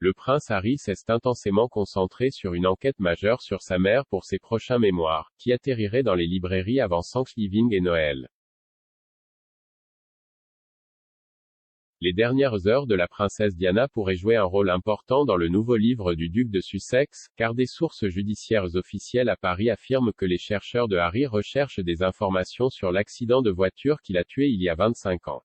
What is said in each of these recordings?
le prince Harry s'est intensément concentré sur une enquête majeure sur sa mère pour ses prochains mémoires, qui atterriraient dans les librairies avant Thanksgiving et Noël. Les dernières heures de la princesse Diana pourraient jouer un rôle important dans le nouveau livre du duc de Sussex, car des sources judiciaires officielles à Paris affirment que les chercheurs de Harry recherchent des informations sur l'accident de voiture qui l'a tué il y a 25 ans.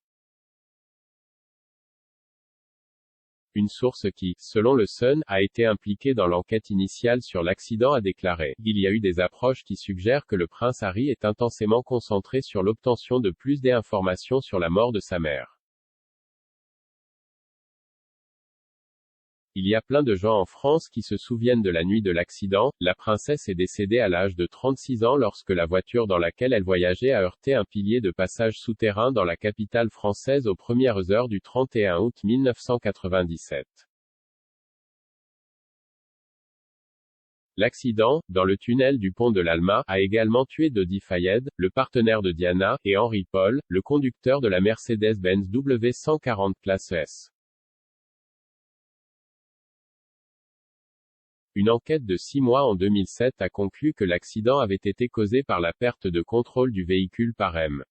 Une source qui, selon le Sun, a été impliquée dans l'enquête initiale sur l'accident a déclaré: il y a eu des approches qui suggèrent que le prince Harry est intensément concentré sur l'obtention de plus d'informations sur la mort de sa mère. Il y a plein de gens en France qui se souviennent de la nuit de l'accident. La princesse est décédée à l'âge de 36 ans lorsque la voiture dans laquelle elle voyageait a heurté un pilier de passage souterrain dans la capitale française aux premières heures du 31 août 1997. L'accident, dans le tunnel du pont de l'Alma, a également tué Dodi Fayed, le partenaire de Diana, et Henry Paul, le conducteur de la Mercedes-Benz W140 classe S. Une enquête de 6 mois en 2007 a conclu que l'accident avait été causé par la perte de contrôle du véhicule par M.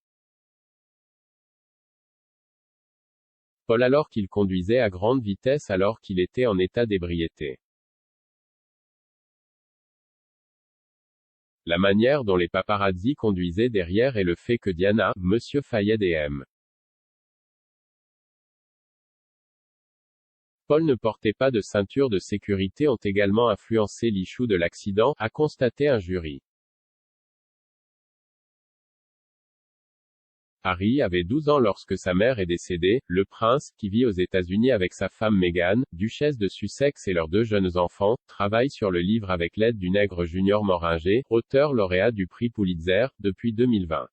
Paul alors qu'il conduisait à grande vitesse alors qu'il était en état d'ébriété. La manière dont les paparazzi conduisaient derrière et le fait que Diana, Monsieur Fayed et M. Paul ne portait pas de ceinture de sécurité ont également influencé l'issue de l'accident, a constaté un jury. Harry avait 12 ans lorsque sa mère est décédée. Le prince, qui vit aux États-Unis avec sa femme Meghan, duchesse de Sussex et leurs 2 jeunes enfants, travaille sur le livre avec l'aide du nègre Junior Moringer, auteur lauréat du prix Pulitzer, depuis 2020.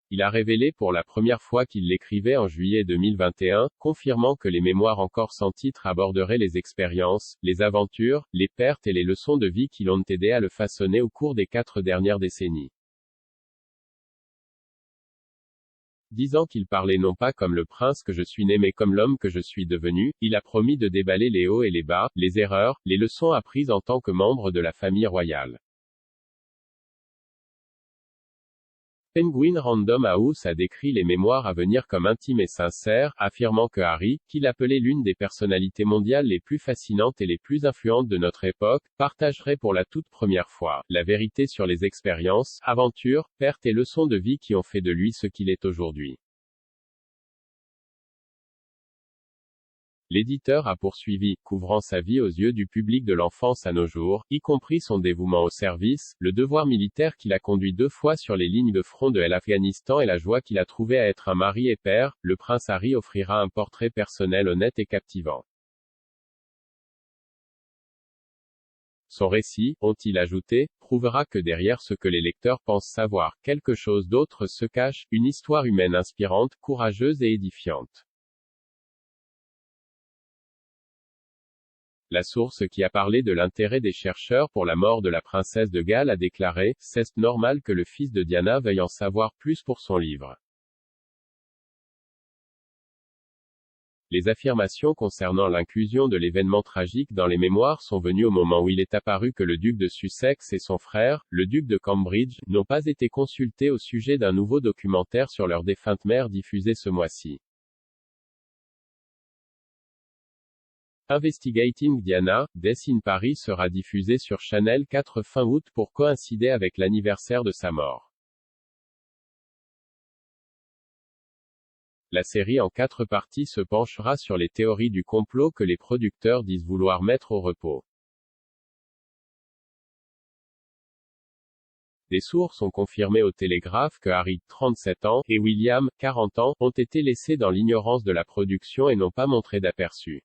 Il a révélé pour la première fois qu'il l'écrivait en juillet 2021, confirmant que les mémoires encore sans titre aborderaient les expériences, les aventures, les pertes et les leçons de vie qui l'ont aidé à le façonner au cours des 4 dernières décennies. Disant qu'il parlait non pas comme le prince que je suis né mais comme l'homme que je suis devenu, il a promis de déballer les hauts et les bas, les erreurs, les leçons apprises en tant que membre de la famille royale. Penguin Random House a décrit les mémoires à venir comme intimes et sincères, affirmant que Harry, qu'il appelait l'une des personnalités mondiales les plus fascinantes et les plus influentes de notre époque, partagerait pour la toute première fois la vérité sur les expériences, aventures, pertes et leçons de vie qui ont fait de lui ce qu'il est aujourd'hui. L'éditeur a poursuivi, couvrant sa vie aux yeux du public de l'enfance à nos jours, y compris son dévouement au service, le devoir militaire qu'il a conduit 2 fois sur les lignes de front de l'Afghanistan et la joie qu'il a trouvée à être un mari et père, le prince Harry offrira un portrait personnel honnête et captivant. Son récit, ont-ils ajouté, prouvera que derrière ce que les lecteurs pensent savoir, quelque chose d'autre se cache, une histoire humaine inspirante, courageuse et édifiante. La source qui a parlé de l'intérêt des chercheurs pour la mort de la princesse de Galles a déclaré: c'est normal que le fils de Diana veuille en savoir plus pour son livre. Les affirmations concernant l'inclusion de l'événement tragique dans les mémoires sont venues au moment où il est apparu que le duc de Sussex et son frère, le duc de Cambridge, n'ont pas été consultés au sujet d'un nouveau documentaire sur leur défunte mère diffusé ce mois-ci. Investigating Diana, Death in Paris sera diffusé sur Channel 4 fin août pour coïncider avec l'anniversaire de sa mort. La série en 4 parties se penchera sur les théories du complot que les producteurs disent vouloir mettre au repos. Des sources ont confirmé au Télégraphe que Harry, 37 ans, et William, 40 ans, ont été laissés dans l'ignorance de la production et n'ont pas montré d'aperçu.